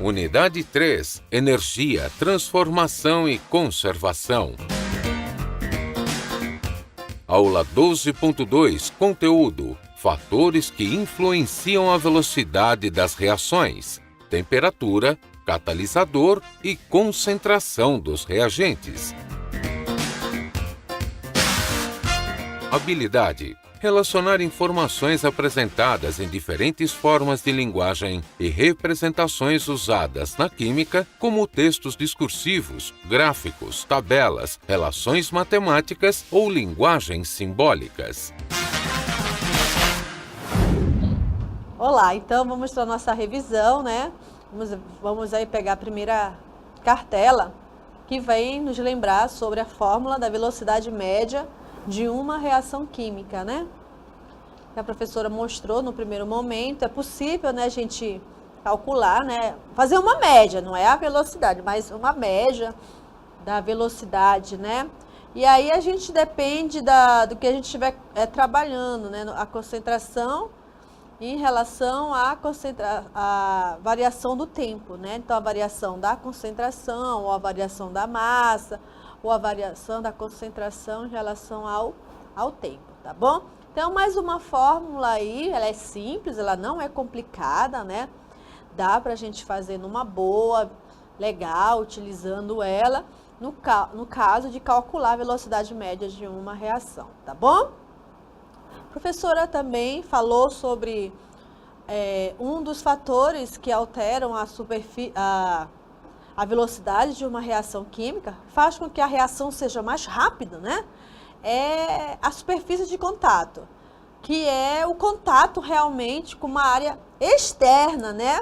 Unidade 3. Energia, transformação e conservação. Aula 12.2. Conteúdo: fatores que influenciam a velocidade das reações, temperatura, catalisador e concentração dos reagentes. Habilidade: relacionar informações apresentadas em diferentes formas de linguagem e representações usadas na química, como textos discursivos, gráficos, tabelas, relações matemáticas ou linguagens simbólicas. Olá, então vamos para a nossa revisão, né? Vamos aí pegar a primeira cartela, que vem nos lembrar sobre a fórmula da velocidade média de uma reação química, né? Que a professora mostrou no primeiro momento. É possível, né, a gente calcular, né? Fazer uma média, não é a velocidade, mas uma média da velocidade, né? E aí a gente depende do que a gente estiver trabalhando, né? A concentração em relação à variação do tempo, né? Então, a variação da concentração, ou a variação da massa, ou a variação da concentração em relação ao tempo, tá bom? Então, mais uma fórmula aí, ela é simples, ela não é complicada, né? Dá pra gente fazer numa boa, legal, utilizando ela, no caso de calcular a velocidade média de uma reação, tá bom? A professora também falou sobre um dos fatores que alteram a velocidade de uma reação química, faz com que a reação seja mais rápida, né? É a superfície de contato, que é o contato realmente com uma área externa, né?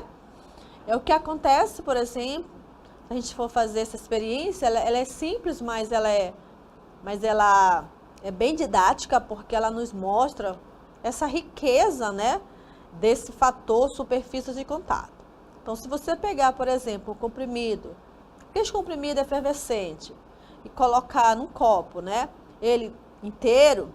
É o que acontece, por exemplo, se a gente for fazer essa experiência, ela é simples, mas ela é bem didática, porque ela nos mostra essa riqueza, né, desse fator superfície de contato. Então, se você pegar, por exemplo, um comprimido, aquele comprimido efervescente, e colocar num copo, né, ele inteiro,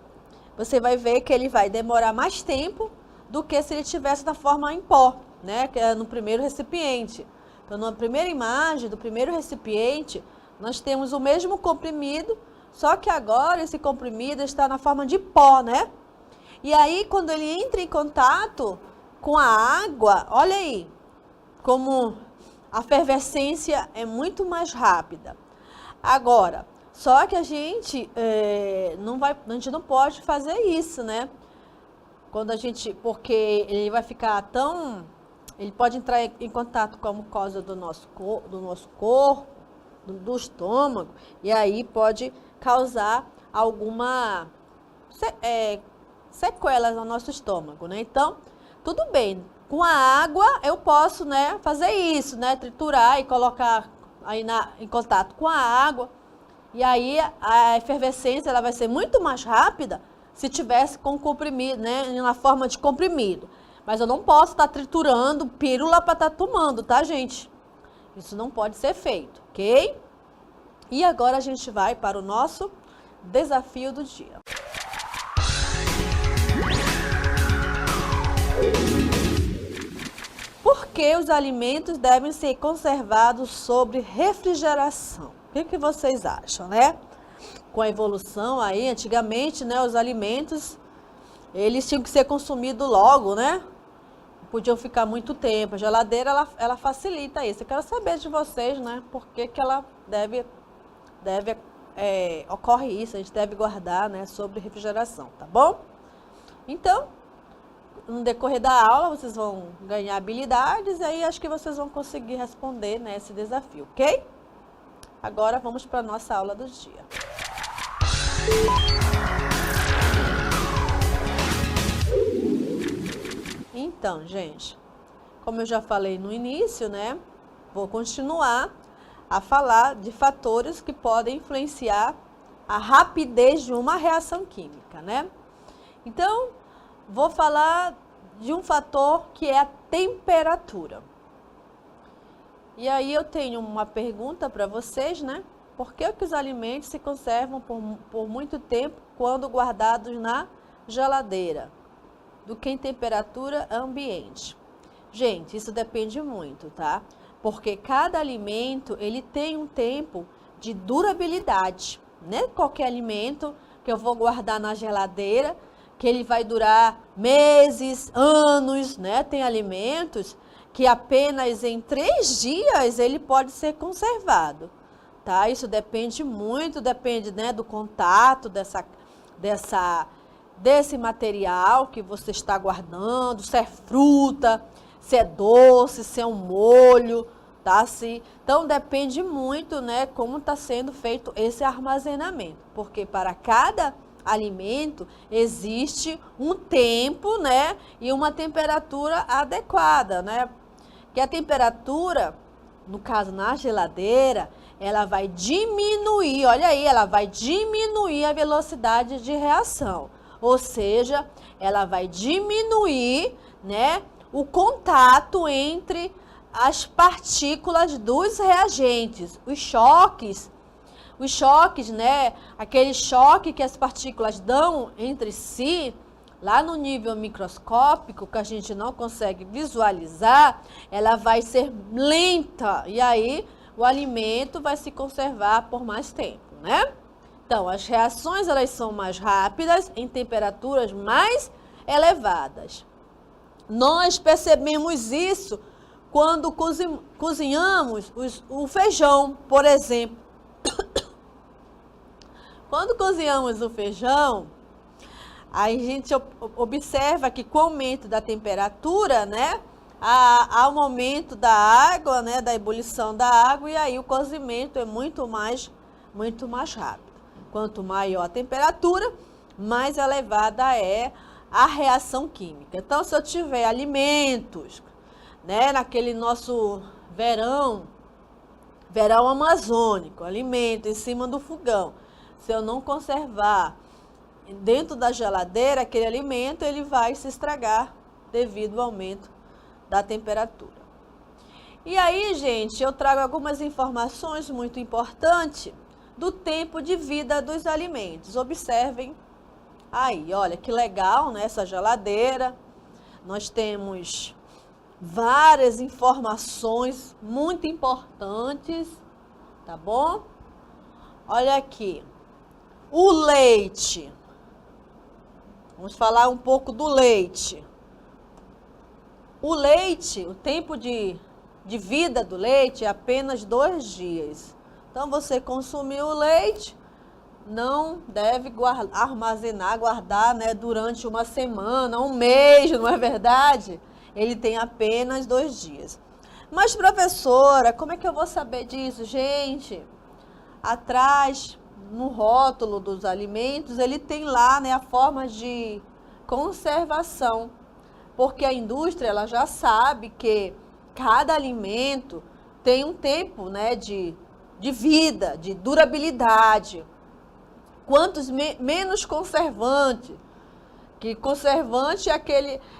você vai ver que ele vai demorar mais tempo do que se ele tivesse na forma em pó, né, que é no primeiro recipiente. Então, na primeira imagem do primeiro recipiente, nós temos o mesmo comprimido, só que agora esse comprimido está na forma de pó, né? E aí, quando ele entra em contato com a água, olha aí, como a fervescência é muito mais rápida. Agora, só que a gente não pode fazer isso, né? Porque ele vai ficar ele pode entrar em contato com a mucosa do nosso corpo, do estômago, e aí pode causar alguma sequelas no nosso estômago, né? Então, tudo bem. Com a água eu posso, né, fazer isso, né, triturar e colocar aí em contato com a água. E aí a efervescência ela vai ser muito mais rápida se tivesse com comprimido, né, na forma de comprimido. Mas eu não posso estar triturando pílula para estar tomando, tá, gente? Isso não pode ser feito, ok? E agora a gente vai para o nosso desafio do dia. Por que os alimentos devem ser conservados sob refrigeração? O que vocês acham, né? Com a evolução aí, antigamente, né, os alimentos, eles tinham que ser consumidos logo, né? Podiam ficar muito tempo. A geladeira, ela facilita isso. Eu quero saber de vocês, né? Por que ela ocorre isso, a gente deve guardar, né, sobre refrigeração, tá bom? Então, no decorrer da aula, vocês vão ganhar habilidades e aí acho que vocês vão conseguir responder, né, esse desafio, ok? Agora vamos para a nossa aula do dia. Então, gente, como eu já falei no início, né, vou continuar a falar de fatores que podem influenciar a rapidez de uma reação química, né? Então, vou falar de um fator que é a temperatura. E aí eu tenho uma pergunta para vocês, né? Por que os alimentos se conservam por muito tempo quando guardados na geladeira, do que em temperatura ambiente? Gente, isso depende muito, tá? porque cada alimento ele tem um tempo de durabilidade, né? Qualquer alimento que eu vou guardar na geladeira, que ele vai durar meses, anos, né? Tem alimentos que apenas em 3 dias ele pode ser conservado, tá? Isso depende muito, depende, né, do contato desse material que você está guardando, se é fruta, se é doce, se é um molho, tá? Então depende muito, né, como está sendo feito esse armazenamento, porque para cada alimento existe um tempo, né, e uma temperatura adequada, né? Que a temperatura, no caso na geladeira, ela vai diminuir, olha aí, ela vai diminuir a velocidade de reação, ou seja, ela vai diminuir, né, o contato entre as partículas dos reagentes, os choques, né, aquele choque que as partículas dão entre si, lá no nível microscópico, que a gente não consegue visualizar, ela vai ser lenta, e aí o alimento vai se conservar por mais tempo, né? Então, as reações, elas são mais rápidas, em temperaturas mais elevadas. Nós percebemos isso quando cozinhamos o feijão, por exemplo. Quando cozinhamos o feijão, a gente observa que com o aumento da temperatura, né, há um aumento da água, né, da ebulição da água, e aí o cozimento é muito mais rápido. Quanto maior a temperatura, mais elevada é a reação química. Então, se eu tiver alimentos, né, naquele nosso verão amazônico, alimento em cima do fogão, se eu não conservar dentro da geladeira, aquele alimento ele vai se estragar devido ao aumento da temperatura. E aí, gente, eu trago algumas informações muito importantes do tempo de vida dos alimentos. Observem aí, olha que legal, né, essa geladeira. Nós temos várias informações muito importantes, tá bom? Olha aqui, o leite. Vamos falar um pouco do leite. O leite, o tempo de vida do leite é apenas 2 dias. Então, você consumiu o leite, não deve guardar, né, durante uma semana, um mês, não é verdade? Ele tem apenas 2 dias. Mas, professora, como é que eu vou saber disso? Gente, atrás, no rótulo dos alimentos, ele tem lá, né, a forma de conservação. Porque a indústria, ela já sabe que cada alimento tem um tempo, né, de vida, de durabilidade. Quantos menos conservante, que conservante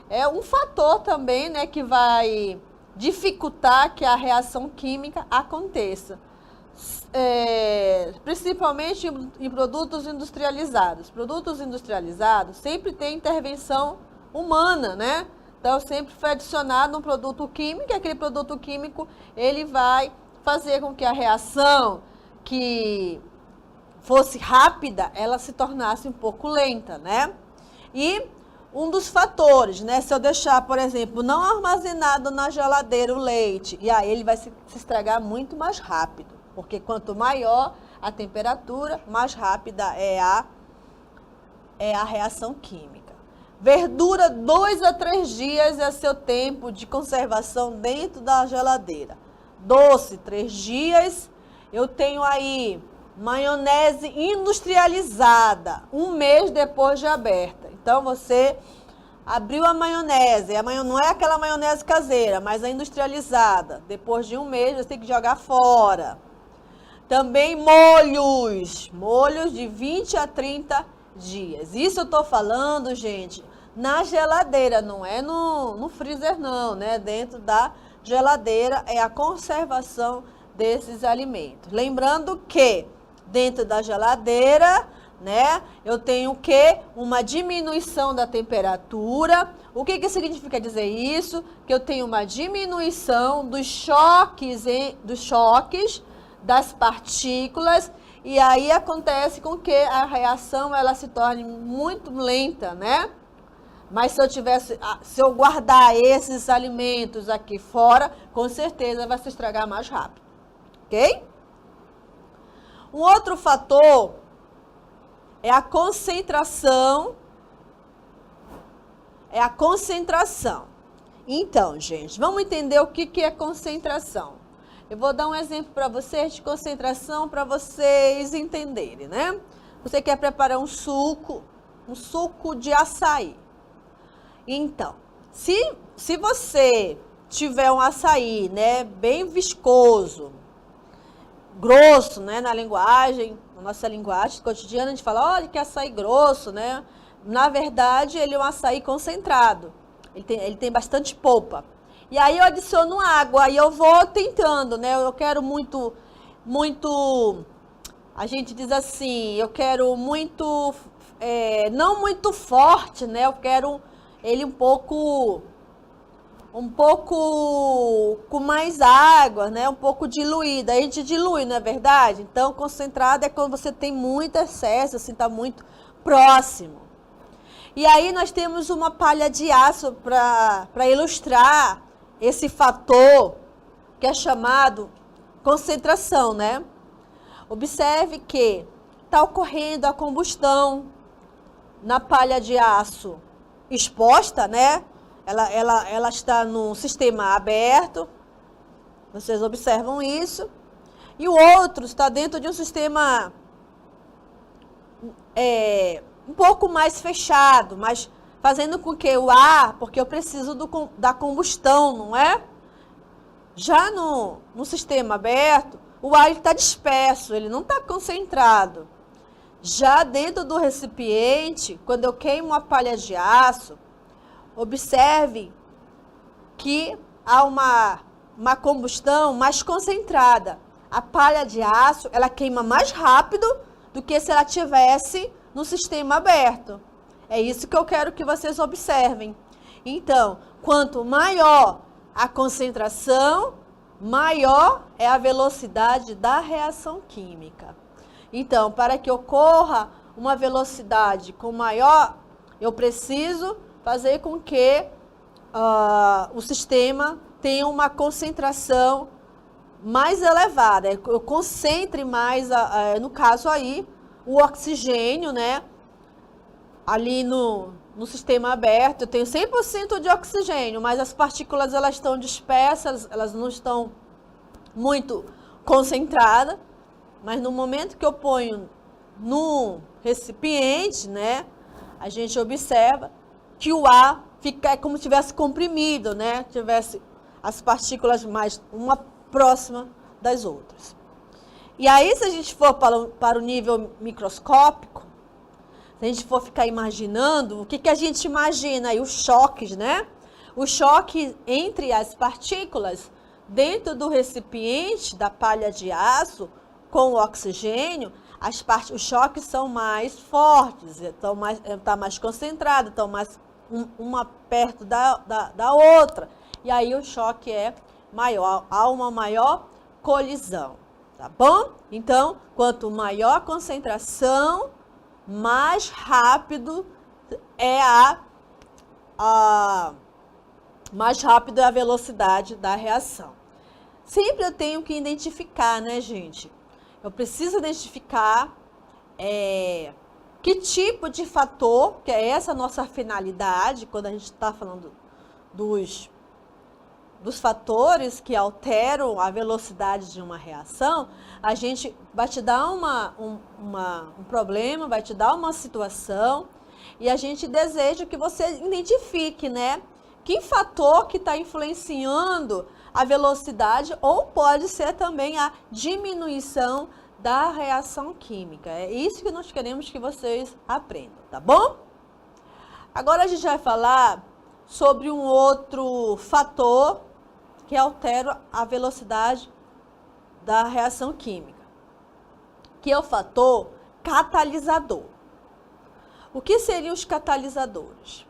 é um fator também, né, que vai dificultar que a reação química aconteça. Principalmente em produtos industrializados. Produtos industrializados sempre tem intervenção humana, né? Então, sempre foi adicionado um produto químico, e aquele produto químico, ele vai fazer com que a reação que fosse rápida, ela se tornasse um pouco lenta, né? E um dos fatores, né? Se eu deixar, por exemplo, não armazenado na geladeira o leite, e aí ele vai se estragar muito mais rápido, porque quanto maior a temperatura, mais rápida é a reação química. Verdura, 2 a 3 dias é seu tempo de conservação dentro da geladeira. Doce, 3 dias. Eu tenho aí maionese industrializada, 1 mês depois de aberta. Então, você abriu a maionese não é aquela maionese caseira, mas a industrializada. Depois de 1 mês, você tem que jogar fora. Também molhos de 20 a 30 dias. Isso eu estou falando, gente, na geladeira, não é no freezer não, né? Dentro da geladeira é a conservação desses alimentos. Lembrando que dentro da geladeira né? Eu tenho o quê? Uma diminuição da temperatura. O que significa dizer isso? Que eu tenho uma diminuição dos choques das partículas, e aí acontece com que a reação ela se torne muito lenta, né? Mas se eu guardar esses alimentos aqui fora, com certeza vai se estragar mais rápido, ok? Um outro fator é a concentração. Então, gente, vamos entender o que é concentração. Eu vou dar um exemplo para vocês de concentração para vocês entenderem, né? Você quer preparar um suco de açaí. Então, se você tiver um açaí, né, bem viscoso, grosso, né, na nossa linguagem cotidiana, a gente fala, olha que açaí grosso, né? Na verdade, ele é um açaí concentrado. Ele tem bastante polpa. E aí eu adiciono água, aí eu vou tentando, né? Eu quero muito, a gente diz assim, eu quero muito, não muito forte, né? Eu quero ele um pouco com mais água, né? Um pouco diluída. A gente dilui, não é verdade? Então, concentrado é quando você tem muito excesso, assim, tá muito próximo. E aí nós temos uma palha de aço para ilustrar esse fator que é chamado concentração, né? Observe que está ocorrendo a combustão na palha de aço exposta, né? Ela está num sistema aberto, vocês observam isso, e o outro está dentro de um sistema um pouco mais fechado, mas fazendo com que o ar, porque eu preciso da combustão, não é? Já no sistema aberto, o ar está disperso, ele não está concentrado. Já dentro do recipiente, quando eu queimo a palha de aço, observe que há uma combustão mais concentrada. A palha de aço, ela queima mais rápido do que se ela tivesse no sistema aberto. É isso que eu quero que vocês observem. Então, quanto maior a concentração, maior é a velocidade da reação química. Então, para que ocorra uma velocidade com maior, eu preciso fazer com que o sistema tenha uma concentração mais elevada. Eu concentre mais, no caso aí, o oxigênio, né? Ali no sistema aberto, eu tenho 100% de oxigênio, mas as partículas elas estão dispersas, elas não estão muito concentradas. Mas no momento que eu ponho no recipiente, né, a gente observa que o ar fica como se tivesse comprimido, né, tivesse as partículas mais uma próxima das outras. E aí, se a gente for para o nível microscópico, se a gente for ficar imaginando, o que a gente imagina aí? Os choques, né? O choque entre as partículas dentro do recipiente da palha de aço com o oxigênio, os choques são mais fortes, está mais concentrado, estão mais uma perto da outra. E aí o choque é maior, há uma maior colisão, tá bom? Então, quanto maior a concentração, mais rápido é mais rápido é a velocidade da reação. Sempre eu tenho que identificar, né, gente? Eu preciso identificar que tipo de fator, que é essa nossa finalidade, quando a gente está falando dos fatores que alteram a velocidade de uma reação, a gente vai te dar um problema, vai te dar uma situação, e a gente deseja que você identifique, né? Que fator que está influenciando a velocidade, ou pode ser também a diminuição da reação química. É isso que nós queremos que vocês aprendam, tá bom? Agora a gente vai falar sobre um outro fator que altera a velocidade da reação química, que é o fator catalisador. O que seriam os catalisadores?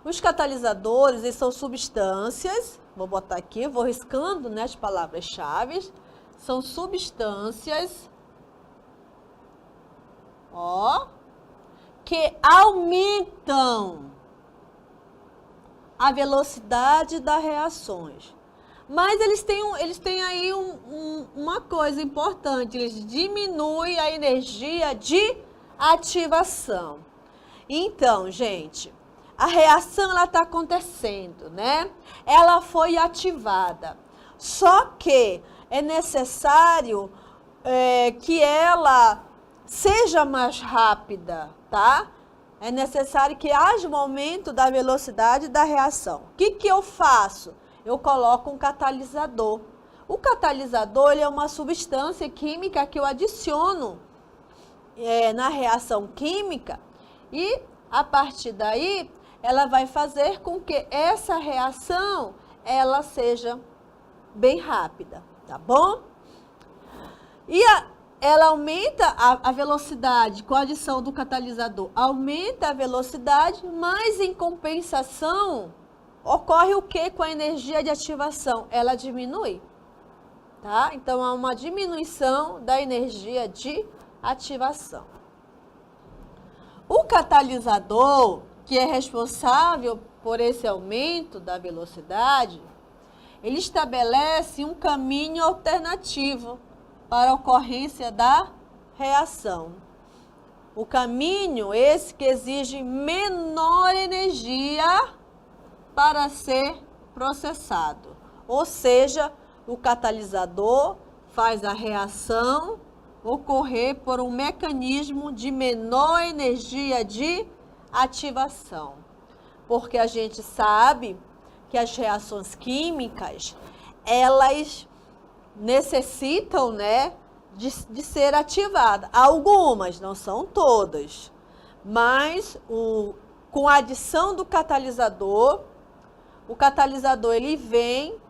Os catalisadores, eles são substâncias, vou botar aqui, vou riscando, né, as palavras-chave, são substâncias, ó, que aumentam a velocidade das reações. Mas eles têm aí uma coisa importante, eles diminuem a energia de ativação. Então, gente, a reação ela está acontecendo, né? Ela foi ativada. Só que é necessário que ela seja mais rápida, tá? É necessário que haja um aumento da velocidade da reação. O que eu faço? Eu coloco um catalisador. O catalisador ele é uma substância química que eu adiciono na reação química e, a partir daí, ela vai fazer com que essa reação ela seja bem rápida, tá bom? E ela aumenta a velocidade com a adição do catalisador, aumenta a velocidade, mas em compensação, ocorre o que com a energia de ativação? Ela diminui, tá? Então, há uma diminuição da energia de ativação. O catalisador, que é responsável por esse aumento da velocidade, ele estabelece um caminho alternativo para a ocorrência da reação. O caminho esse que exige menor energia para ser processado. Ou seja, o catalisador faz a reação ocorrer por um mecanismo de menor energia de ativação. Porque a gente sabe que as reações químicas, elas necessitam, né, de ser ativadas. Algumas, não são todas. Mas com a adição do catalisador, o catalisador ele vem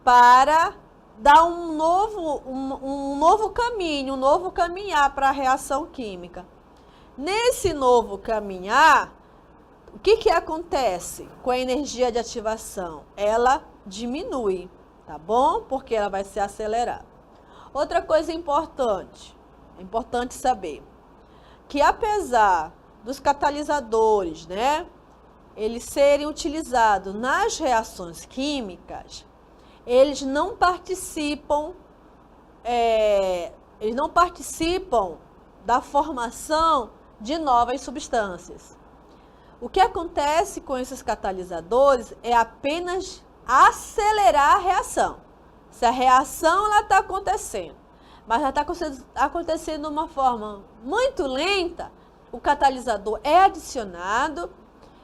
para dar um novo caminho, um novo caminhar para a reação química. Nesse novo caminhar, o que acontece com a energia de ativação? Ela diminui, tá bom? Porque ela vai se acelerar. Outra coisa importante, é importante saber, que apesar dos catalisadores, né, eles serem utilizados nas reações químicas, eles não participam da formação de novas substâncias. O que acontece com esses catalisadores é apenas acelerar a reação. Se a reação está acontecendo, mas ela está acontecendo de uma forma muito lenta, o catalisador é adicionado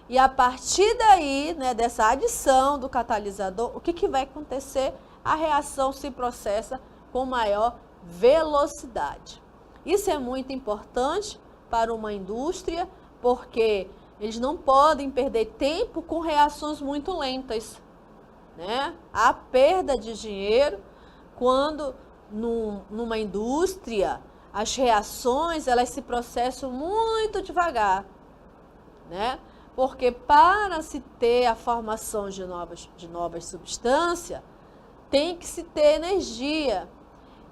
e a partir daí, né, dessa adição do catalisador, o que vai acontecer? A reação se processa com maior velocidade. Isso é muito importante para uma indústria, porque eles não podem perder tempo com reações muito lentas, né? Há perda de dinheiro quando numa indústria as reações elas se processam muito devagar, né? Porque para se ter a formação de novas substâncias, tem que se ter energia.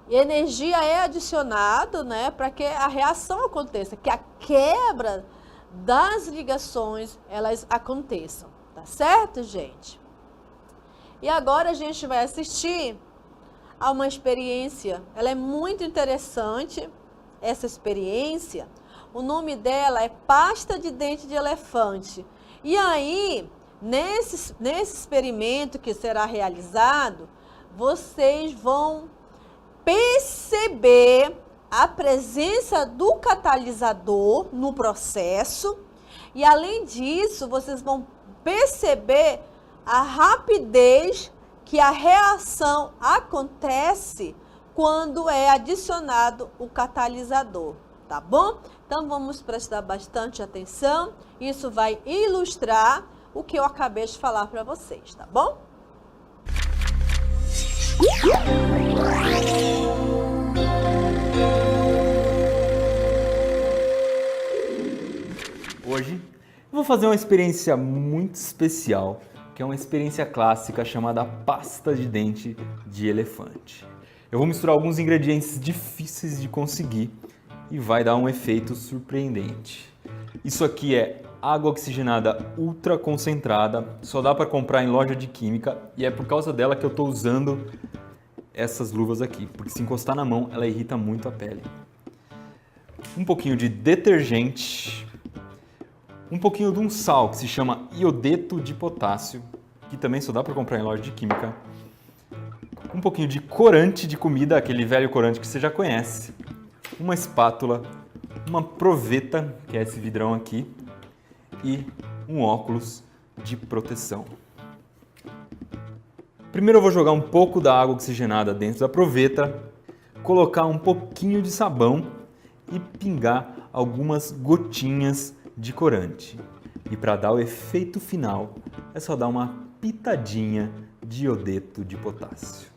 E energia é adicionada, né, para que a reação aconteça, que a quebra das ligações elas aconteçam. Tá certo, gente? E agora a gente vai assistir a uma experiência. Ela é muito interessante, essa experiência. O nome dela é pasta de dente de elefante. E aí, nesse experimento que será realizado, vocês vão perceber a presença do catalisador no processo. E além disso, vocês vão perceber a rapidez que a reação acontece quando é adicionado o catalisador, tá bom? Então, vamos prestar bastante atenção. Isso vai ilustrar o que eu acabei de falar para vocês, tá bom? Hoje eu vou fazer uma experiência muito especial, que é uma experiência clássica chamada pasta de dente de elefante. Eu vou misturar alguns ingredientes difíceis de conseguir e vai dar um efeito surpreendente. Isso aqui é água oxigenada ultra concentrada, só dá para comprar em loja de química e é por causa dela que eu estou usando essas luvas aqui, porque se encostar na mão ela irrita muito a pele. Um pouquinho de detergente, um pouquinho de um sal que se chama iodeto de potássio, que também só dá para comprar em loja de química, um pouquinho de corante de comida, aquele velho corante que você já conhece, uma espátula, uma proveta, que é esse vidrão aqui, e um óculos de proteção. Primeiro eu vou jogar um pouco da água oxigenada dentro da proveta, colocar um pouquinho de sabão e pingar algumas gotinhas de corante. E para dar o efeito final, é só dar uma pitadinha de iodeto de potássio.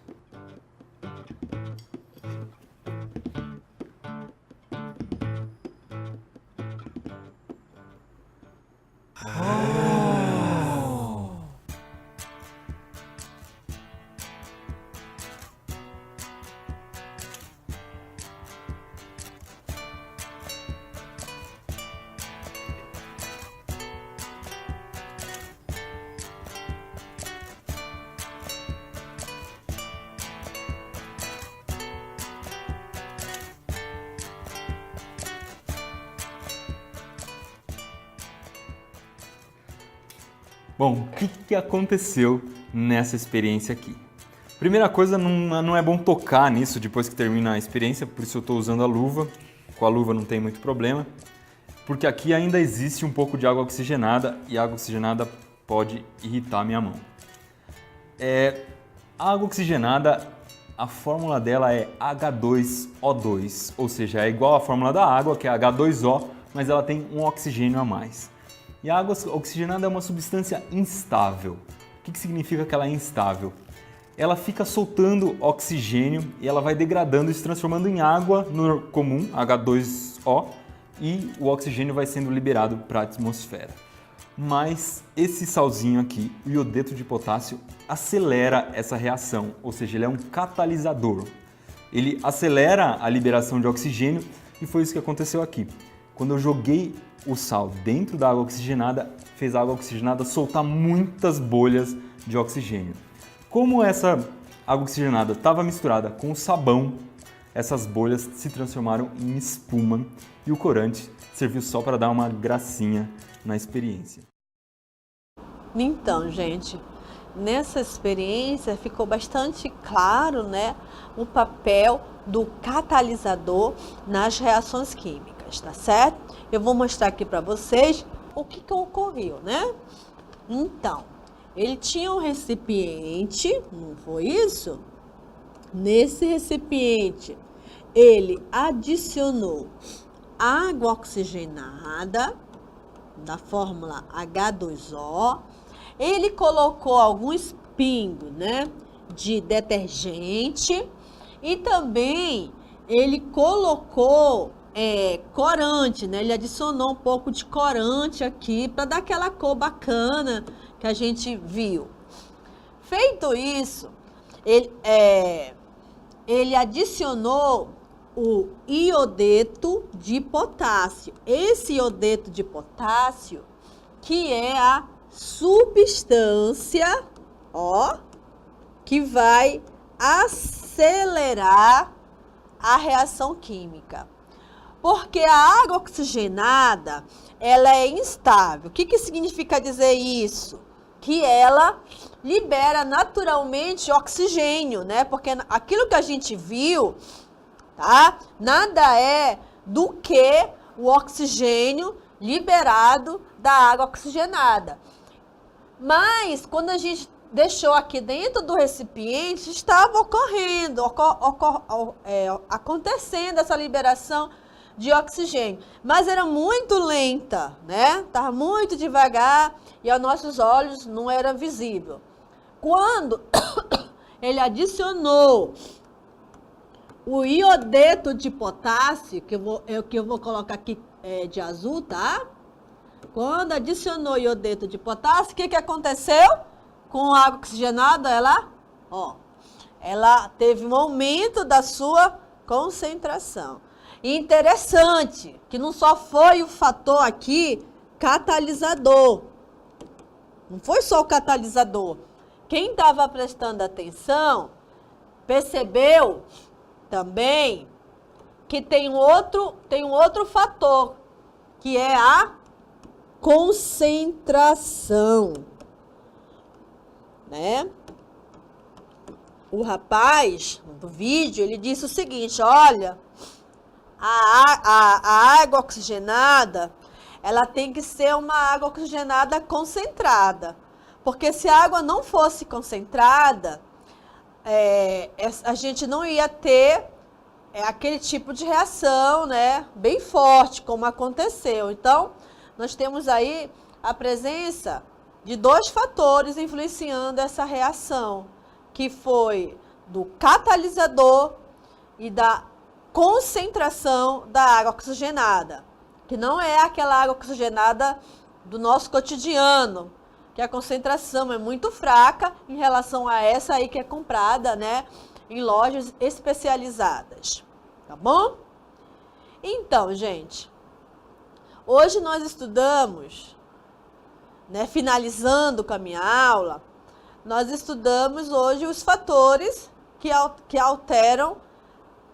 Bom, o que aconteceu nessa experiência aqui? Primeira coisa, não é bom tocar nisso depois que termina a experiência, por isso eu estou usando a luva. Com a luva não tem muito problema, porque aqui ainda existe um pouco de água oxigenada e a água oxigenada pode irritar a minha mão. A água oxigenada, a fórmula dela é H2O2, ou seja, é igual à fórmula da água, que é H2O, mas ela tem um oxigênio a mais. E a água oxigenada é uma substância instável. O que significa que ela é instável? Ela fica soltando oxigênio e ela vai degradando e se transformando em água no comum, H2O, e o oxigênio vai sendo liberado para a atmosfera. Mas esse salzinho aqui, o iodeto de potássio, acelera essa reação, ou seja, ele é um catalisador. Ele acelera a liberação de oxigênio e foi isso que aconteceu aqui. Quando eu joguei o sal dentro da água oxigenada, fez a água oxigenada soltar muitas bolhas de oxigênio. Como essa água oxigenada estava misturada com o sabão, essas bolhas se transformaram em espuma e o corante serviu só para dar uma gracinha na experiência. Então, gente, nessa experiência ficou bastante claro, né, o papel do catalisador nas reações químicas, tá certo? Eu vou mostrar aqui para vocês o que ocorreu, né? Então, ele tinha um recipiente, não foi isso? Nesse recipiente, ele adicionou água oxigenada da fórmula H2O. Ele colocou alguns pingos, né, de detergente e também ele colocou corante, né? Ele adicionou um pouco de corante aqui para dar aquela cor bacana que a gente viu. Feito isso, ele adicionou o iodeto de potássio. Esse iodeto de potássio, que é a substância, que vai acelerar a reação química. Porque a água oxigenada, ela é instável. O que significa dizer isso? Que ela libera naturalmente oxigênio, né? Porque aquilo que a gente viu, tá? Nada é do que o oxigênio liberado da água oxigenada. Mas, quando a gente deixou aqui dentro do recipiente, estava acontecendo essa liberação de oxigênio, mas era muito lenta, né? Estava muito devagar e aos nossos olhos não era visível. Quando ele adicionou o iodeto de potássio, que eu vou colocar aqui de azul, tá? Quando adicionou iodeto de potássio, o que aconteceu com a água oxigenada? Ela teve um aumento da sua concentração. E interessante que não só foi o fator aqui catalisador. Não foi só o catalisador. Quem estava prestando atenção percebeu também que tem um outro fator, que é a concentração, né? O rapaz do vídeo, ele disse o seguinte, olha, a água oxigenada, ela tem que ser uma água oxigenada concentrada, porque se a água não fosse concentrada, a gente não ia ter aquele tipo de reação, né, bem forte, como aconteceu. Então, nós temos aí a presença de 2 fatores influenciando essa reação, que foi do catalisador e da concentração da água oxigenada, que não é aquela água oxigenada do nosso cotidiano, que a concentração é muito fraca em relação a essa aí que é comprada, né, em lojas especializadas, tá bom? Então, gente, hoje nós estudamos, né, finalizando com a minha aula, nós estudamos hoje os fatores que alteram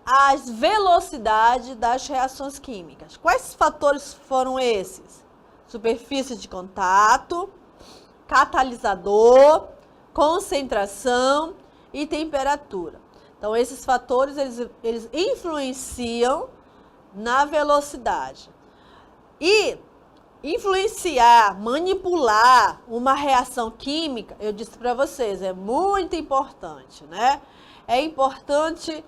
as velocidades das reações químicas. Quais fatores foram esses? Superfície de contato, catalisador, concentração e temperatura. Então, esses fatores, eles influenciam na velocidade. E influenciar, manipular uma reação química, eu disse para vocês, é muito importante, né? É importante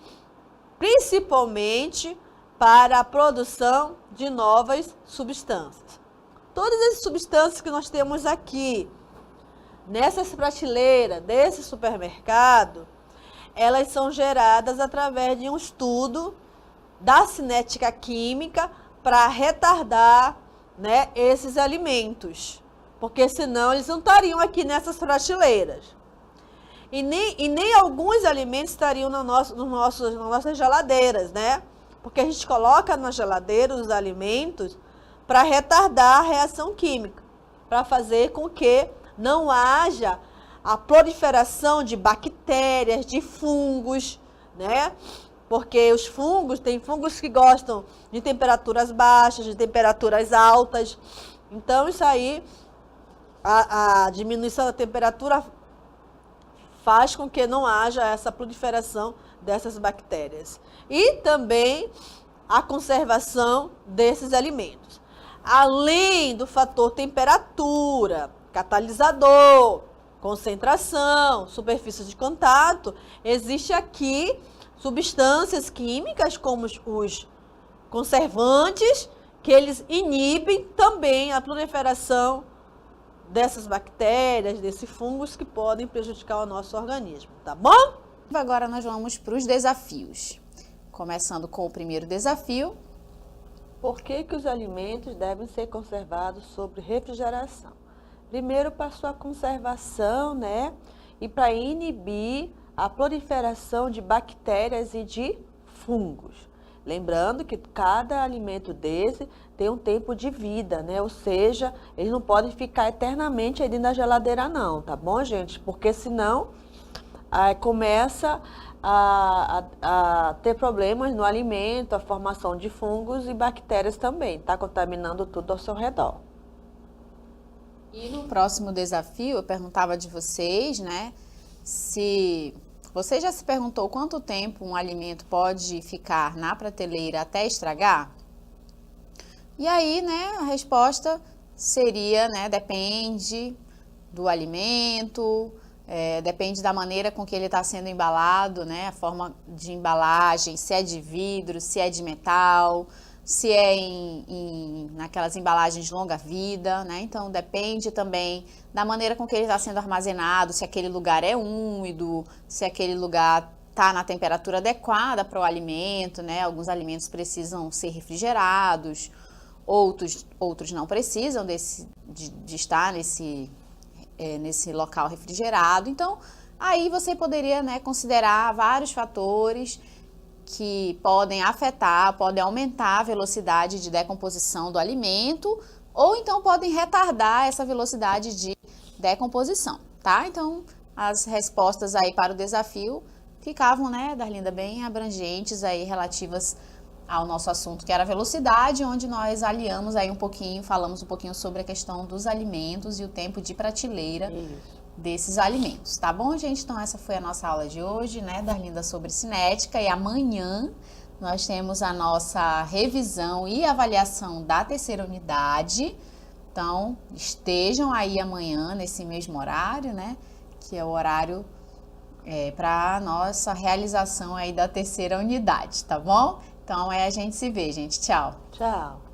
principalmente para a produção de novas substâncias. Todas as substâncias que nós temos aqui, nessas prateleiras desse supermercado, elas são geradas através de um estudo da cinética química para retardar, né, esses alimentos, porque senão eles não estariam aqui nessas prateleiras. E nem alguns alimentos estariam nas nossas geladeiras, né? Porque a gente coloca na geladeira os alimentos para retardar a reação química, para fazer com que não haja a proliferação de bactérias, de fungos, né? Porque os fungos, tem fungos que gostam de temperaturas baixas, de temperaturas altas. Então, isso aí, a diminuição da temperatura faz com que não haja essa proliferação dessas bactérias. E também a conservação desses alimentos. Além do fator temperatura, catalisador, concentração, superfície de contato, existe aqui substâncias químicas como os conservantes, que eles inibem também a proliferação dessas bactérias, desses fungos que podem prejudicar o nosso organismo, tá bom? Agora nós vamos para os desafios. Começando com o primeiro desafio. Por que os alimentos devem ser conservados sob refrigeração? Primeiro, para sua conservação, né? E para inibir a proliferação de bactérias e de fungos. Lembrando que cada alimento desse tem um tempo de vida, né? Ou seja, eles não podem ficar eternamente ali na geladeira não, tá bom, gente? Porque senão começa a ter problemas no alimento, a formação de fungos e bactérias também, tá contaminando tudo ao seu redor. E no próximo desafio, eu perguntava de vocês, né? Se você já se perguntou quanto tempo um alimento pode ficar na prateleira até estragar? E aí, né, a resposta seria, né, depende do alimento, depende da maneira com que ele está sendo embalado, né, a forma de embalagem, se é de vidro, se é de metal, se é naquelas embalagens de longa vida, né? Então depende também da maneira com que ele está sendo armazenado, se aquele lugar é úmido, se aquele lugar está na temperatura adequada para o alimento, né? Alguns alimentos precisam ser refrigerados, outros não precisam de estar nesse local refrigerado. Então, aí você poderia, né, considerar vários fatores que podem afetar, podem aumentar a velocidade de decomposição do alimento, ou então podem retardar essa velocidade de decomposição, tá? Então, as respostas aí para o desafio ficavam, né, Darlinda, bem abrangentes aí, relativas ao nosso assunto, que era a velocidade, onde nós aliamos aí falamos um pouquinho sobre a questão dos alimentos e o tempo de prateleira desses alimentos, tá bom, gente? Então, essa foi a nossa aula de hoje, né, Darlinda, sobre cinética, e amanhã nós temos a nossa revisão e avaliação da terceira unidade. Então, estejam aí amanhã, nesse mesmo horário, né, que é o horário para a nossa realização aí da terceira unidade, tá bom? Então, a gente se vê, gente. Tchau. Tchau.